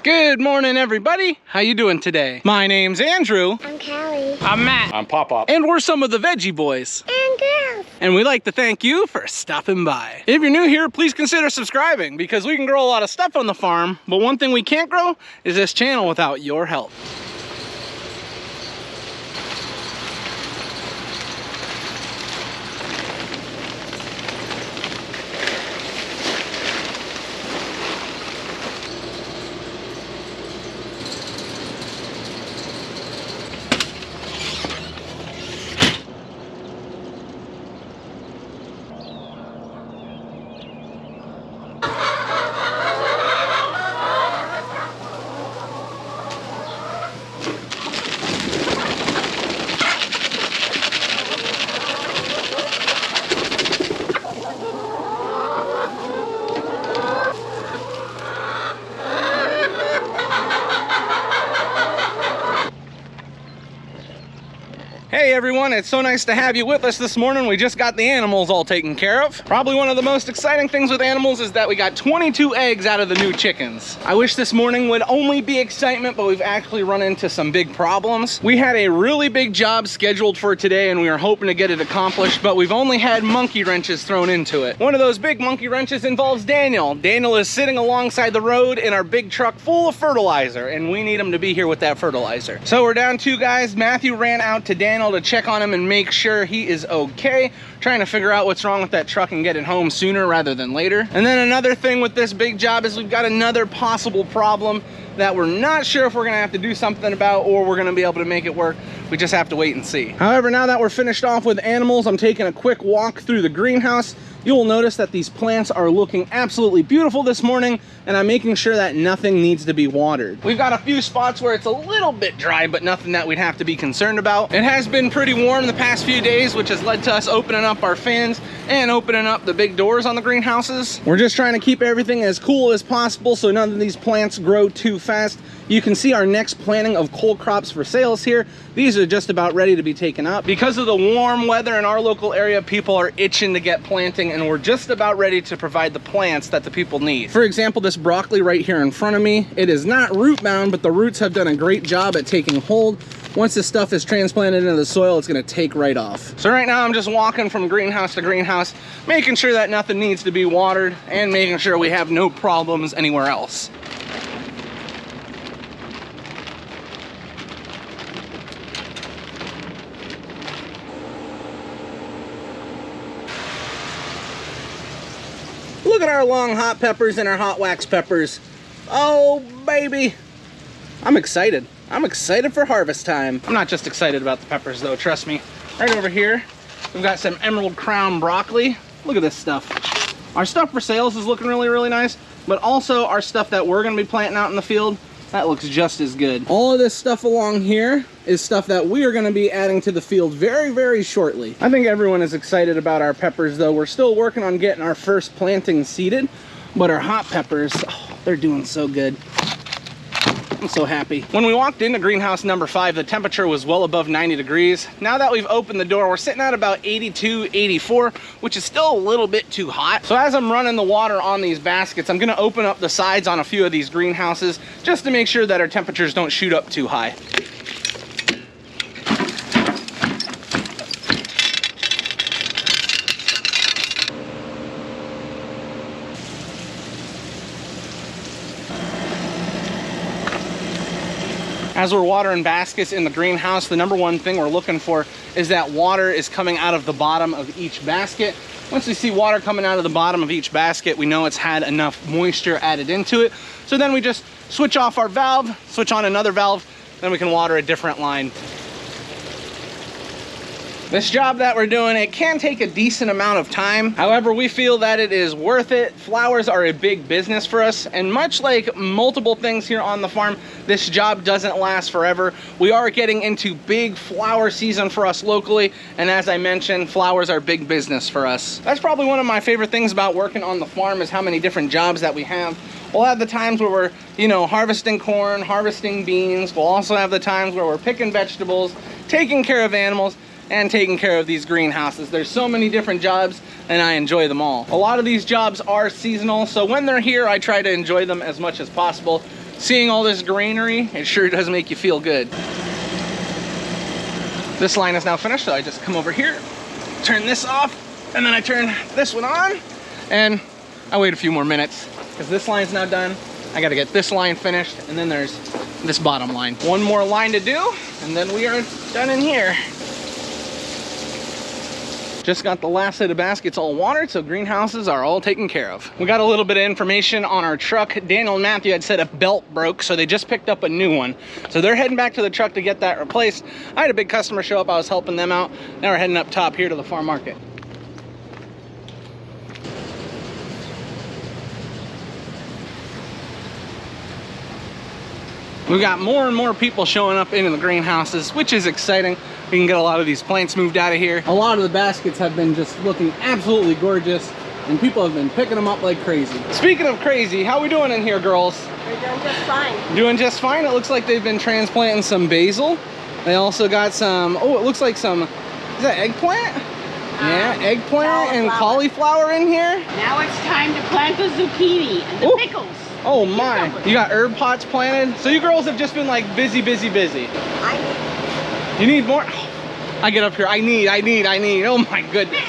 Good morning, everybody. How you doing today? My name's Andrew. I'm Callie. I'm Matt. I'm Pop-Pop. And we're some of the Veggie boys. And girls. And we'd like to thank you for stopping by. If you're new here, please consider subscribing because we can grow a lot of stuff on the farm, but one thing we can't grow is this channel without your help. Hey everyone, it's so nice to have you with us this morning. We just got the animals all taken care of. Probably one of the most exciting things with animals is that we got 22 eggs out of the new chickens. I wish this morning would only be excitement, but we've actually run into some big problems. We had a really big job scheduled for today and we were hoping to get it accomplished, but we've only had monkey wrenches thrown into it. One of those big monkey wrenches involves Daniel. Daniel is sitting alongside the road in our big truck full of fertilizer, and we need him to be here with that fertilizer. So we're down 2 guys. Matthew ran out to Daniel to check on him and make sure he is okay, trying to figure out what's wrong with that truck and get it home sooner rather than later. And then another thing with this big job is we've got another possible problem that we're not sure if we're gonna have to do something about or we're gonna be able to make it work. We just have to wait and see. However, now that we're finished off with animals, I'm taking a quick walk through the greenhouse. You will notice that these plants are looking absolutely beautiful this morning, and I'm making sure that nothing needs to be watered. We've got a few spots where it's a little bit dry, but nothing that we'd have to be concerned about. It has been pretty warm the past few days, which has led to us opening up our fans and opening up the big doors on the greenhouses. We're just trying to keep everything as cool as possible so none of these plants grow too fast. You can see our next planting of cole crops for sales here. These are just about ready to be taken up. Because of the warm weather in our local area, people are itching to get planting, and we're just about ready to provide the plants that the people need. For example, this broccoli right here in front of me, it is not root bound, but the roots have done a great job at taking hold. Once this stuff is transplanted into the soil, it's gonna take right off. So right now I'm just walking from greenhouse to greenhouse, making sure that nothing needs to be watered and making sure we have no problems anywhere else. Look at our long hot peppers and our hot wax peppers. Oh, baby. I'm excited. I'm excited for harvest time. I'm not just excited about the peppers though, trust me. Right over here, we've got some emerald crown broccoli. Look at this stuff. Our stuff for sales is looking really, really nice, but also our stuff that we're gonna be planting out in the field, that looks just as good. All of this stuff along here is stuff that we are gonna be adding to the field very, very shortly. I think everyone is excited about our peppers though. We're still working on getting our first planting seeded, but our hot peppers, oh, they're doing so good. I'm so happy. When we walked into greenhouse number 5, the temperature was well above 90 degrees. Now that we've opened the door, we're sitting at about 82, 84, which is still a little bit too hot. So as I'm running the water on these baskets, I'm gonna open up the sides on a few of these greenhouses just to make sure that our temperatures don't shoot up too high. As we're watering baskets in the greenhouse, the number one thing we're looking for is that water is coming out of the bottom of each basket. Once we see water coming out of the bottom of each basket, we know it's had enough moisture added into it. So then we just switch off our valve, switch on another valve, then we can water a different line. This job that we're doing, it can take a decent amount of time. However, we feel that it is worth it. Flowers are a big business for us, and much like multiple things here on the farm, this job doesn't last forever. We are getting into big flower season for us locally, and as I mentioned, flowers are big business for us. That's probably one of my favorite things about working on the farm is how many different jobs that we have. We'll have the times where we're, harvesting corn, harvesting beans. We'll also have the times where we're picking vegetables, taking care of animals, and taking care of these greenhouses. There's so many different jobs and I enjoy them all. A lot of these jobs are seasonal, so when they're here, I try to enjoy them as much as possible. Seeing all this greenery, it sure does make you feel good. This line is now finished, so I just come over here, turn this off, and then I turn this one on, and I wait a few more minutes because this line's now done. I got to get this line finished, and then there's this bottom line. One more line to do, and then we are done in here. Just got the last set of baskets all watered, so greenhouses are all taken care of. We got a little bit of information on our truck. Daniel and Matthew had said a belt broke, so they just picked up a new one. So they're heading back to the truck to get that replaced. I had a big customer show up, I was helping them out. Now we're heading up top here to the farm market. We got more and more people showing up into the greenhouses, which is exciting. We can get a lot of these plants moved out of here. A lot of the baskets have been just looking absolutely gorgeous, and people have been picking them up like crazy. Speaking of crazy, how we doing in here, girls? We're doing just fine. Doing just fine. It looks like they've been transplanting some basil. They also got some, oh, it looks like some, is that eggplant? Yeah, eggplant and cauliflower in here. Now it's time to plant the zucchini and the pickles. Oh my, you got herb pots planted? So you girls have just been like busy. You need more? I get up here, I need. Oh my goodness.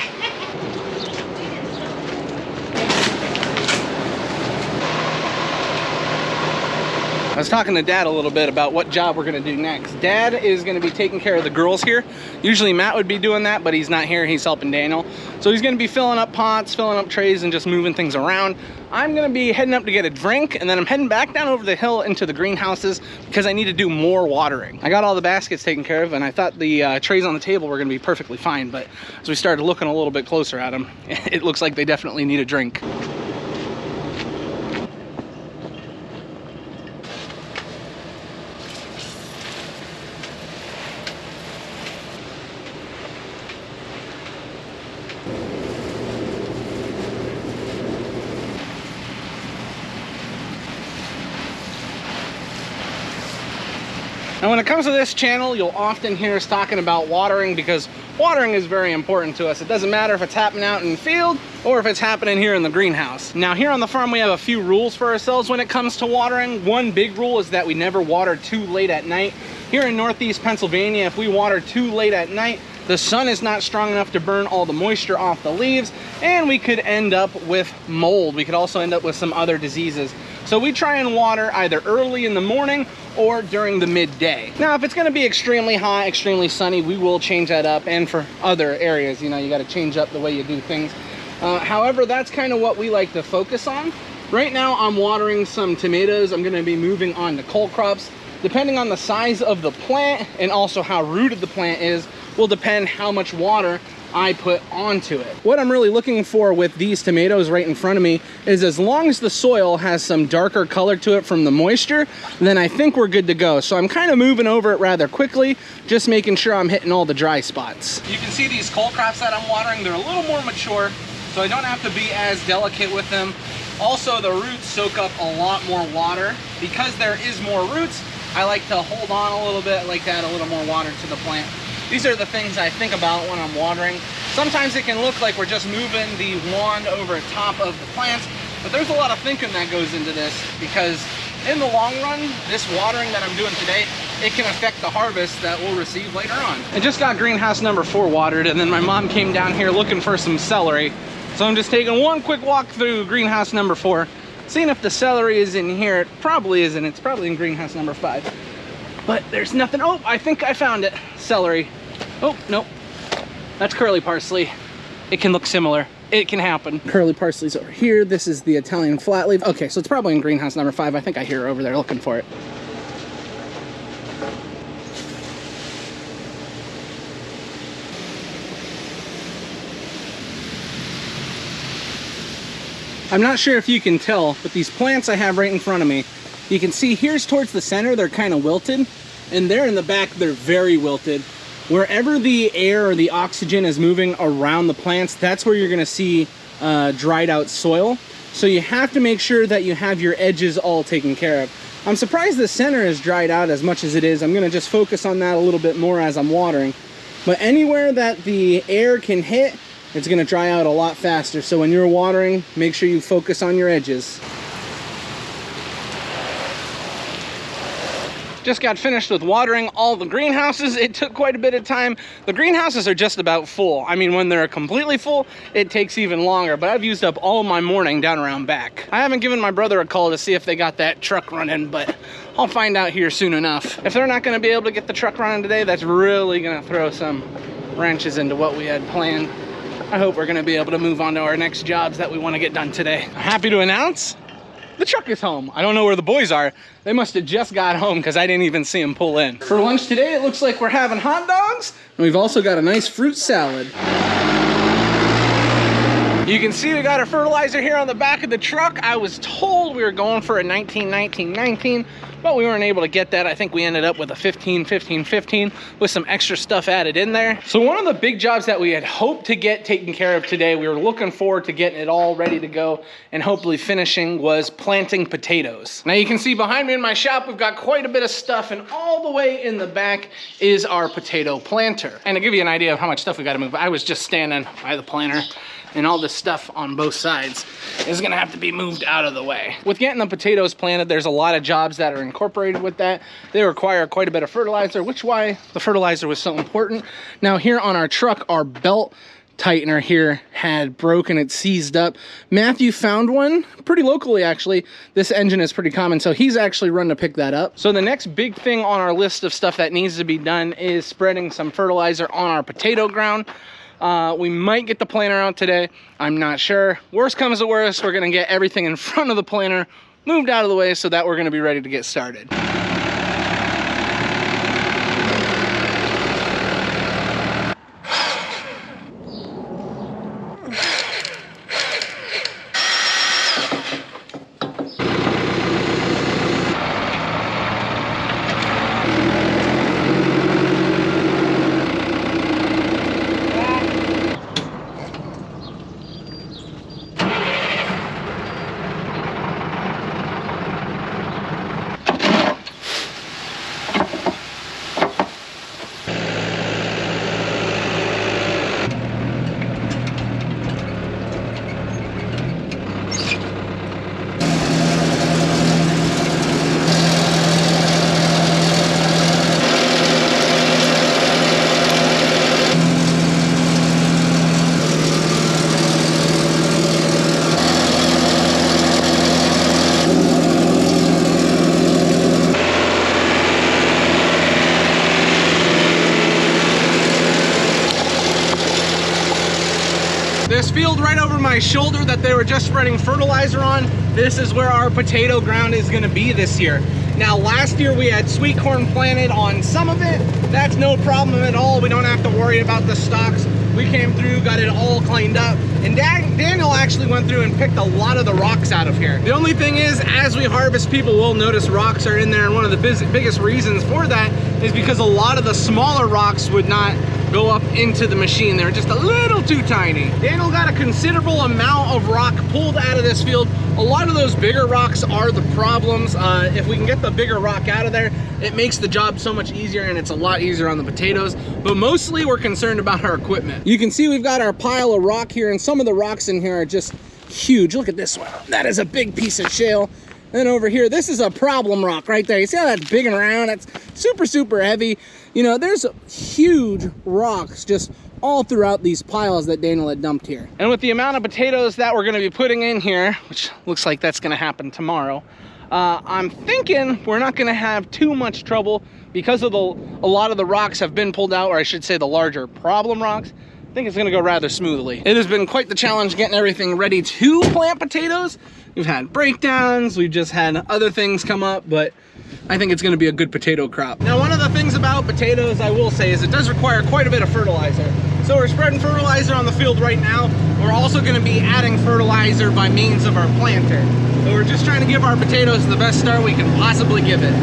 I was talking to Dad a little bit about what job we're gonna do next. Dad is gonna be taking care of the girls here. Usually Matt would be doing that, but he's not here, he's helping Daniel. So he's gonna be filling up pots, filling up trays, and just moving things around. I'm gonna be heading up to get a drink, and then I'm heading back down over the hill into the greenhouses because I need to do more watering. I got all the baskets taken care of, and I thought the trays on the table were gonna be perfectly fine, but as we started looking a little bit closer at them, it looks like they definitely need a drink. Now when it comes to this channel, you'll often hear us talking about watering because watering is very important to us. It doesn't matter if it's happening out in the field or if it's happening here in the greenhouse. Now here on the farm, we have a few rules for ourselves when it comes to watering. One big rule is that we never water too late at night. Here in Northeast Pennsylvania, if we water too late at night, the sun is not strong enough to burn all the moisture off the leaves, and we could end up with mold. We could also end up with some other diseases. So we try and water either early in the morning or during the midday. Now, if it's gonna be extremely hot, extremely sunny, we will change that up. And for other areas, you know, you gotta change up the way you do things. However, that's kind of what we like to focus on. Right now, I'm watering some tomatoes. I'm gonna be moving on to cole crops. Depending on the size of the plant and also how rooted the plant is, will depend how much water I put onto it. What I'm really looking for with these tomatoes right in front of me is as long as the soil has some darker color to it from the moisture, then I think we're good to go. So I'm kind of moving over it rather quickly, just making sure I'm hitting all the dry spots. You can see these cole crops that I'm watering, they're a little more mature, so I don't have to be as delicate with them. Also, the roots soak up a lot more water. Because there is more roots, I like to hold on a little bit, like to add a little more water to the plant. These are the things I think about when I'm watering. Sometimes it can look like we're just moving the wand over top of the plants, but there's a lot of thinking that goes into this because in the long run, this watering that I'm doing today, it can affect the harvest that we'll receive later on. I just got greenhouse number 4 watered, and then my mom came down here looking for some celery. So I'm just taking one quick walk through greenhouse number 4, seeing if the celery is in here. It probably isn't. It's probably in greenhouse number 5. But there's nothing. Oh, I think I found it. Celery. Oh, nope. That's curly parsley. It can look similar. It can happen. Curly parsley's over here. This is the Italian flat leaf. Okay, so it's probably in greenhouse number 5. I think I hear her over there looking for it. I'm not sure if you can tell, but these plants I have right in front of me, you can see here's towards the center, they're kind of wilted, and there in the back, they're very wilted. Wherever the air or the oxygen is moving around the plants, that's where you're gonna see dried out soil. So you have to make sure that you have your edges all taken care of. I'm surprised the center is dried out as much as it is. I'm gonna just focus on that a little bit more as I'm watering. But anywhere that the air can hit, it's gonna dry out a lot faster. So when you're watering, make sure you focus on your edges. Just got finished with watering all the greenhouses. It took quite a bit of time. The greenhouses are just about full. I mean, when they're completely full, it takes even longer, but I've used up all my morning down around back. I haven't given my brother a call to see if they got that truck running, but I'll find out here soon enough. If they're not gonna be able to get the truck running today, that's really gonna throw some wrenches into what we had planned. I hope we're gonna be able to move on to our next jobs that we wanna get done today. I'm happy to announce the truck is home. I don't know where the boys are. They must have just got home because I didn't even see them pull in. For lunch today, it looks like we're having hot dogs, and we've also got a nice fruit salad. You can see we got our fertilizer here on the back of the truck. I was told we were going for a 19-19-19, but we weren't able to get that. I think we ended up with a 15-15-15 with some extra stuff added in there. So one of the big jobs that we had hoped to get taken care of today, we were looking forward to getting it all ready to go and hopefully finishing, was planting potatoes. Now you can see behind me in my shop, we've got quite a bit of stuff, and all the way in the back is our potato planter. And to give you an idea of how much stuff we got to move, I was just standing by the planter, and all this stuff on both sides is gonna have to be moved out of the way. With getting the potatoes planted, there's a lot of jobs that are incorporated with that. They require quite a bit of fertilizer, which is why the fertilizer was so important. Now here on our truck, our belt tightener here had broken, it seized up. Matthew found one pretty locally actually. This engine is pretty common, so he's actually run to pick that up. So the next big thing on our list of stuff that needs to be done is spreading some fertilizer on our potato ground. We might get the planter out today. I'm not sure. Worst comes to worst, we're gonna get everything in front of the planter moved out of the way so that we're gonna be ready to get started. This field right over my shoulder that they were just spreading fertilizer on, this is where our potato ground is gonna be this year. Now last year we had sweet corn planted on some of it. That's no problem at all. We don't have to worry about the stalks. We came through, got it all cleaned up, and Daniel actually went through and picked a lot of the rocks out of here. The only thing is, as we harvest, people will notice rocks are in there, and one of the biggest reasons for that is because a lot of the smaller rocks would not go up into the machine. They're just a little too tiny. Daniel got a considerable amount of rock pulled out of this field. A lot of those bigger rocks are the problems. If we can get the bigger rock out of there, it makes the job so much easier, and it's a lot easier on the potatoes. But mostly we're concerned about our equipment. You can see we've got our pile of rock here, and some of the rocks in here are just huge. Look at this one. That is a big piece of shale. Then over here, this is a problem rock right there. You see how that's big and round? That's super, super heavy. You know, there's huge rocks just all throughout these piles that Daniel had dumped here. And with the amount of potatoes that we're gonna be putting in here, which looks like that's gonna happen tomorrow, I'm thinking we're not gonna have too much trouble because of a lot of the rocks have been pulled out, or I should say the larger problem rocks. I think it's gonna go rather smoothly. It has been quite the challenge getting everything ready to plant potatoes. We've had breakdowns, we've just had other things come up, but I think it's gonna be a good potato crop. Now, one of the things about potatoes, I will say, is it does require quite a bit of fertilizer. So we're spreading fertilizer on the field right now. We're also gonna be adding fertilizer by means of our planter. So we're just trying to give our potatoes the best start we can possibly give it.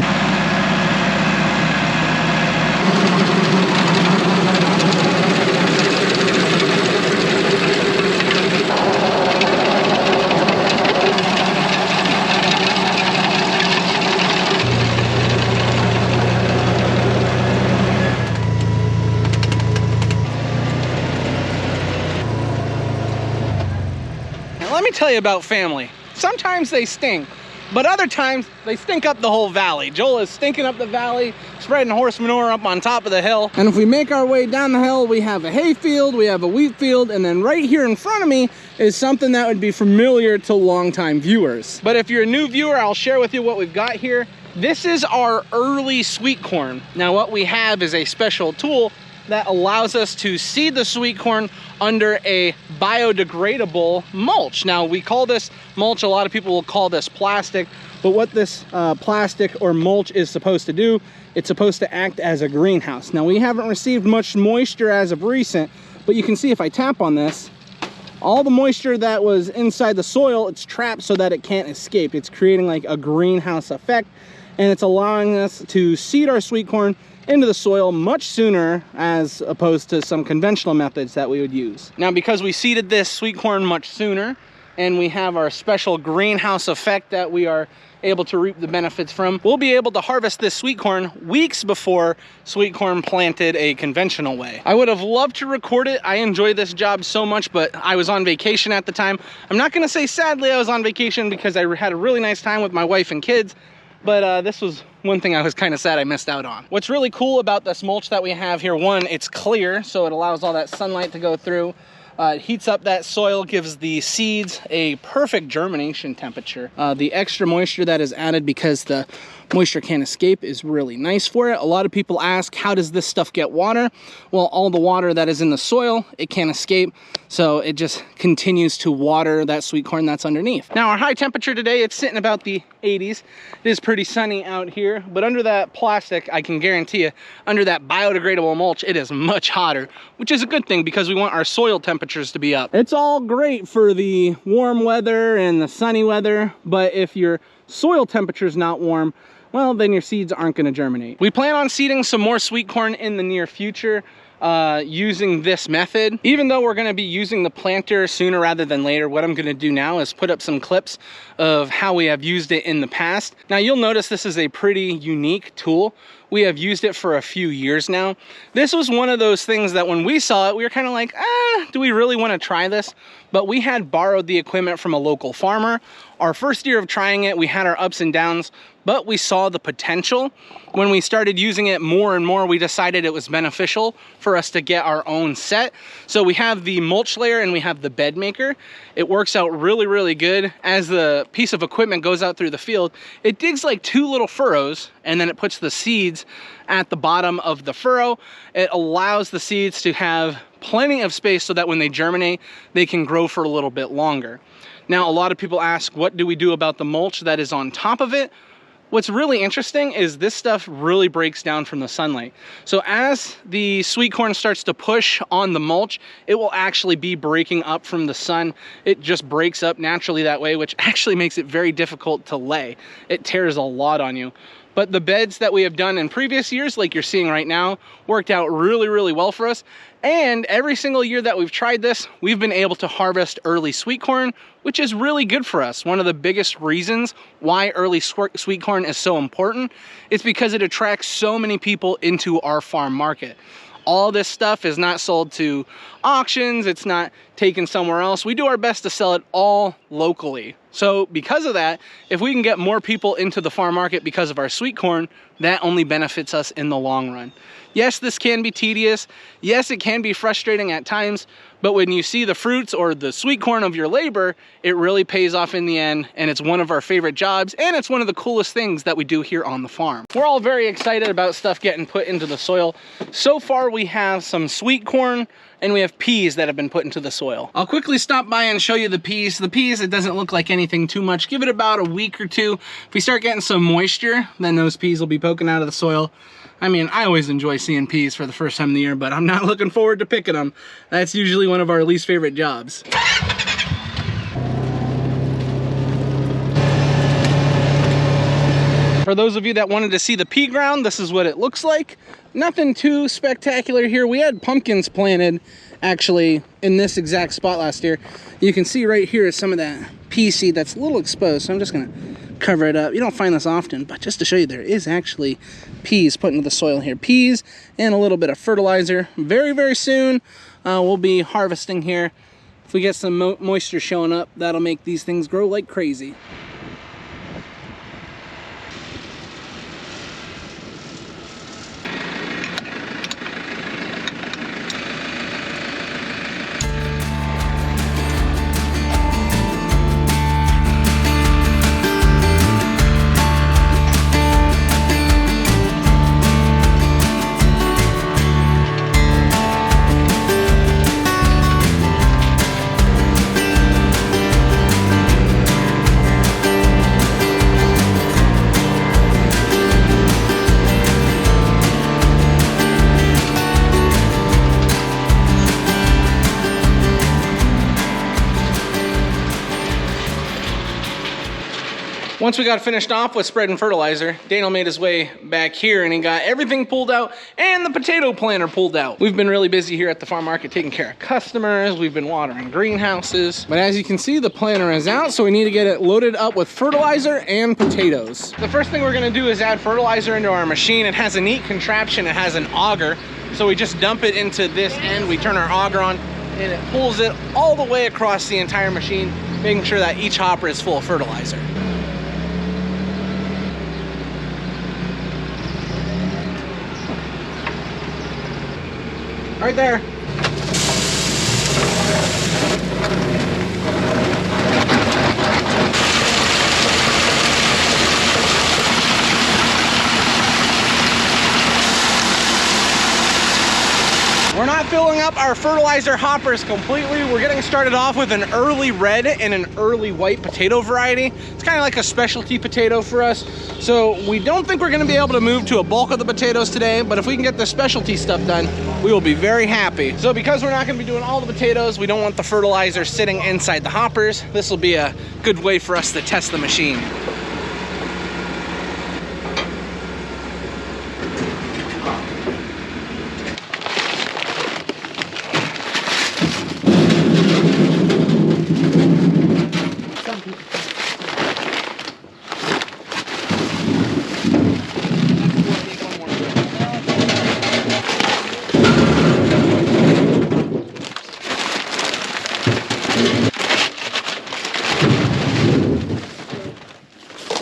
Let me tell you about family. Sometimes they sting. but other times they stink up the whole valley. Joel is stinking up the valley, spreading horse manure up on top of the hill. And if we make our way down the hill, we have a hay field, we have a wheat field, and then right here in front of me is something that would be familiar to longtime viewers. But if you're a new viewer, I'll share with you what we've got here. This is our early sweet corn. Now what we have is a special tool that allows us to seed the sweet corn under a biodegradable mulch. Now we call this mulch, a lot of people will call this plastic, but what this plastic or mulch is supposed to do, it's supposed to act as a greenhouse. Now we haven't received much moisture as of recent, but you can see if I tap on this, all the moisture that was inside the soil, it's trapped so that it can't escape. It's creating like a greenhouse effect, and it's allowing us to seed our sweet corn into the soil much sooner as opposed to some conventional methods that we would use. Now, because we seeded this sweet corn much sooner and we have our special greenhouse effect that we are able to reap the benefits from, we'll be able to harvest this sweet corn weeks before sweet corn planted a conventional way. I would have loved to record it. I enjoy this job so much, but I was on vacation at the time. I'm not gonna say sadly I was on vacation because I had a really nice time with my wife and kids, but this was one thing I was kind of sad I missed out on. What's really cool about this mulch that we have here, one, it's clear, so it allows all that sunlight to go through. It heats up that soil, gives the seeds a perfect germination temperature. The extra moisture that is added because the moisture can't escape is really nice for it. A lot of people ask, how does this stuff get water? Well, all the water that is in the soil, it can't escape, so it just continues to water that sweet corn that's underneath. Now our high temperature today, it's sitting about the 80s. It is pretty sunny out here, but under that plastic, I can guarantee you, under that biodegradable mulch, it is much hotter, which is a good thing because we want our soil temperatures to be up. It's all great for the warm weather and the sunny weather, but if your soil temperature is not warm, well, then your seeds aren't going to germinate. We plan on seeding some more sweet corn in the near future using this method. Even though we're going to be using the planter sooner rather than later, what I'm going to do now is put up some clips of how we have used it in the past. Now you'll notice this is a pretty unique tool. We have used it for a few years now. This was one of those things that when we saw it, we were kind of like, do we really want to try this? But we had borrowed the equipment from a local farmer. Our first year of trying it, we had our ups and downs, but we saw the potential. When we started using it more and more, we decided it was beneficial for us to get our own set. So we have the mulch layer and we have the bed maker. It works out really, really good. As the piece of equipment goes out through the field, it digs like 2 little furrows and then it puts the seeds at the bottom of the furrow. It allows the seeds to have plenty of space so that when they germinate, they can grow for a little bit longer. Now, a lot of people ask, what do we do about the mulch that is on top of it? What's really interesting is this stuff really breaks down from the sunlight. So as the sweet corn starts to push on the mulch, it will actually be breaking up from the sun. It just breaks up naturally that way, which actually makes it very difficult to lay. It tears a lot on you. But the beds that we have done in previous years, like you're seeing right now, worked out really, really well for us. And every single year that we've tried this, we've been able to harvest early sweet corn, which is really good for us. One of the biggest reasons why early sweet corn is so important is because it attracts so many people into our farm market. All this stuff is not sold to auctions, it's not taken somewhere else. We do our best to sell it all locally. So because of that, if we can get more people into the farm market because of our sweet corn, that only benefits us in the long run. Yes, this can be tedious. Yes, it can be frustrating at times, but when you see the fruits or the sweet corn of your labor, it really pays off in the end, and it's one of our favorite jobs, and it's one of the coolest things that we do here on the farm. We're all very excited about stuff getting put into the soil. So far, we have some sweet corn, and we have peas that have been put into the soil. I'll quickly stop by and show you the peas. The peas, it doesn't look like anything too much. Give it about a week or two. If we start getting some moisture, then those peas will be poking out of the soil. I mean, I always enjoy seeing peas for the first time of the year, but I'm not looking forward to picking them. That's usually one of our least favorite jobs. For those of you that wanted to see the pea ground, this is what it looks like. Nothing too spectacular here. We had pumpkins planted actually in this exact spot last year. You can see right here is some of that pea seed that's a little exposed, so I'm just gonna cover it up. You don't find this often, but just to show you, there is actually peas put into the soil here. Peas and a little bit of fertilizer. Very, very soon we'll be harvesting here. If we get some moisture showing up, that'll make these things grow like crazy. Once we got finished off with spreading fertilizer, Daniel made his way back here and he got everything pulled out and the potato planter pulled out. We've been really busy here at the farm market taking care of customers. We've been watering greenhouses. But as you can see, the planter is out, so we need to get it loaded up with fertilizer and potatoes. The first thing we're gonna do is add fertilizer into our machine. It has a neat contraption. It has an auger. So we just dump it into this end. We turn our auger on and it pulls it all the way across the entire machine, making sure that each hopper is full of fertilizer. Right there. We're not filling up our fertilizer hoppers completely. We're getting started off with an early red and an early white potato variety. It's kind of like a specialty potato for us. So we don't think we're gonna be able to move to a bulk of the potatoes today, but if we can get the specialty stuff done, we will be very happy. So because we're not gonna be doing all the potatoes, we don't want the fertilizer sitting inside the hoppers. This will be a good way for us to test the machine.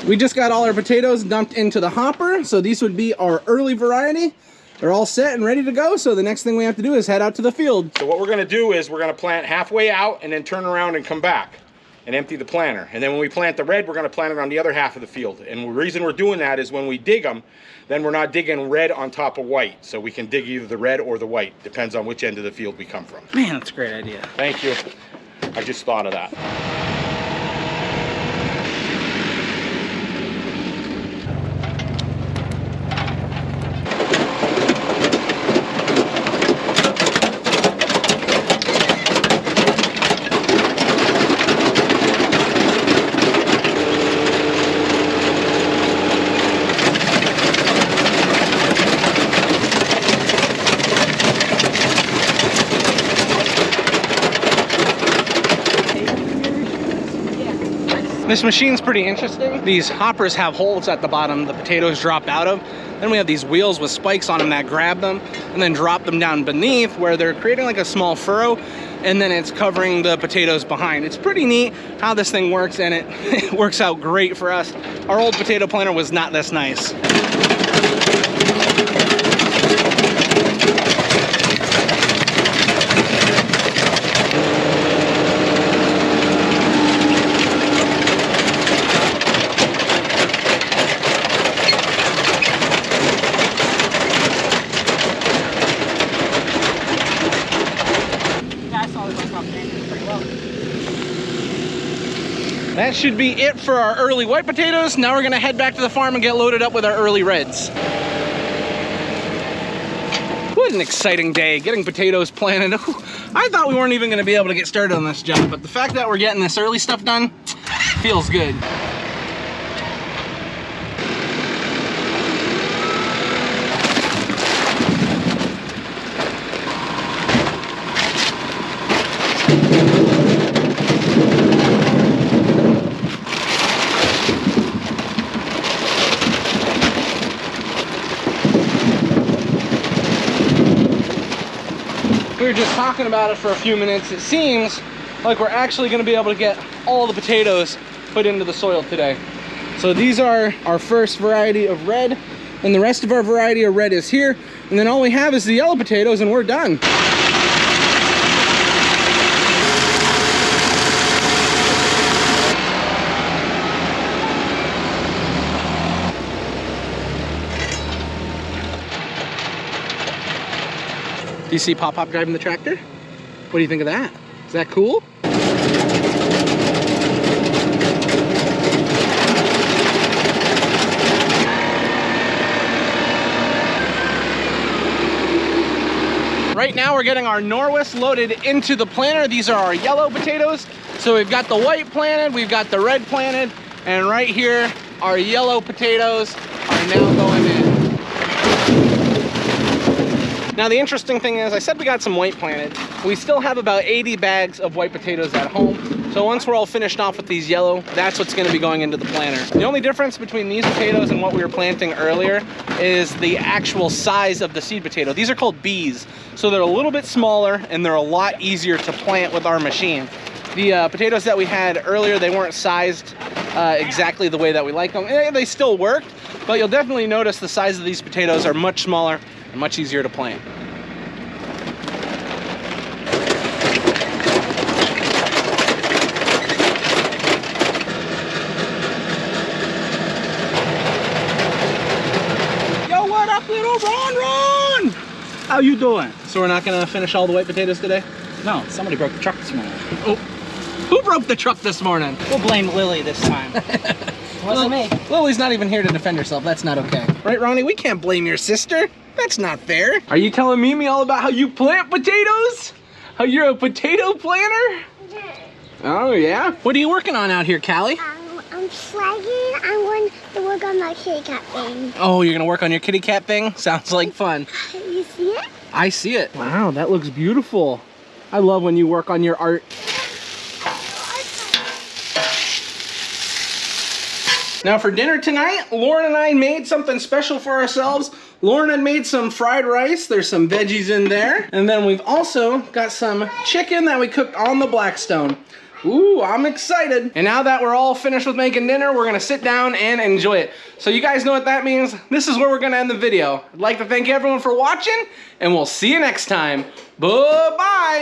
We just got all our potatoes dumped into the hopper, so these would be our early variety. They're all set and ready to go, so the next thing we have to do is head out to the field. So what we're gonna do is we're gonna plant halfway out and then turn around and come back and empty the planter. And then when we plant the red, we're gonna plant it on the other half of the field. And the reason we're doing that is when we dig them, then we're not digging red on top of white. So we can dig either the red or the white, depends on which end of the field we come from. Man, that's a great idea. Thank you. I just thought of that. This machine's pretty interesting. These hoppers have holes at the bottom the potatoes drop out of. Then we have these wheels with spikes on them that grab them and then drop them down beneath where they're creating like a small furrow, and then it's covering the potatoes behind. It's pretty neat how this thing works, and it works out great for us. Our old potato planter was not this nice. That should be it for our early white potatoes. Now we're gonna head back to the farm and get loaded up with our early reds. What an exciting day, getting potatoes planted. I thought we weren't even gonna be able to get started on this job, but the fact that we're getting this early stuff done feels good. We were just talking about it for a few minutes. It seems like we're actually going to be able to get all the potatoes put into the soil today. So these are our first variety of red, and the rest of our variety of red is here. And then all we have is the yellow potatoes, and we're done. Do you see Pop Pop driving the tractor? What do you think of that? Is that cool? Right now we're getting our Norwest loaded into the planter. These are our yellow potatoes. So we've got the white planted, we've got the red planted, And right here, our yellow potatoes are now going in. Now the interesting thing is, I said we got some white planted. We still have about 80 bags of white potatoes at home. So once we're all finished off with these yellow, that's what's gonna be going into the planter. The only difference between these potatoes and what we were planting earlier is the actual size of the seed potato. These are called Bs. So they're a little bit smaller and they're a lot easier to plant with our machine. The potatoes that we had earlier, they weren't sized exactly the way that we like them. They still worked, but you'll definitely notice the size of these potatoes are much smaller and much easier to plant. Yo, what up, little Ron? How you doing? So we're not gonna finish all the white potatoes today? No, somebody broke the truck this morning. Oh, who broke the truck this morning? We'll blame Lily this time. Wasn't me. Lily's not even here to defend herself. That's not okay. Right, Ronnie? We can't blame your sister. That's not fair. Are you telling Mimi all about how you plant potatoes? How you're a potato planter? Oh, yeah? What are you working on out here, Callie? I'm slagging. I'm going to work on my kitty cat thing. Oh, you're gonna work on your kitty cat thing? Sounds like fun. You see it? I see it. Wow, that looks beautiful. I love when you work on your art. Now for dinner tonight, Lauren and I made something special for ourselves. Lauren had made some fried rice. There's some veggies in there. And then we've also got some chicken that we cooked on the Blackstone. Ooh, I'm excited. And now that we're all finished with making dinner, we're gonna sit down and enjoy it. So you guys know what that means. This is where we're gonna end the video. I'd like to thank everyone for watching, and we'll see you next time. Bye-bye.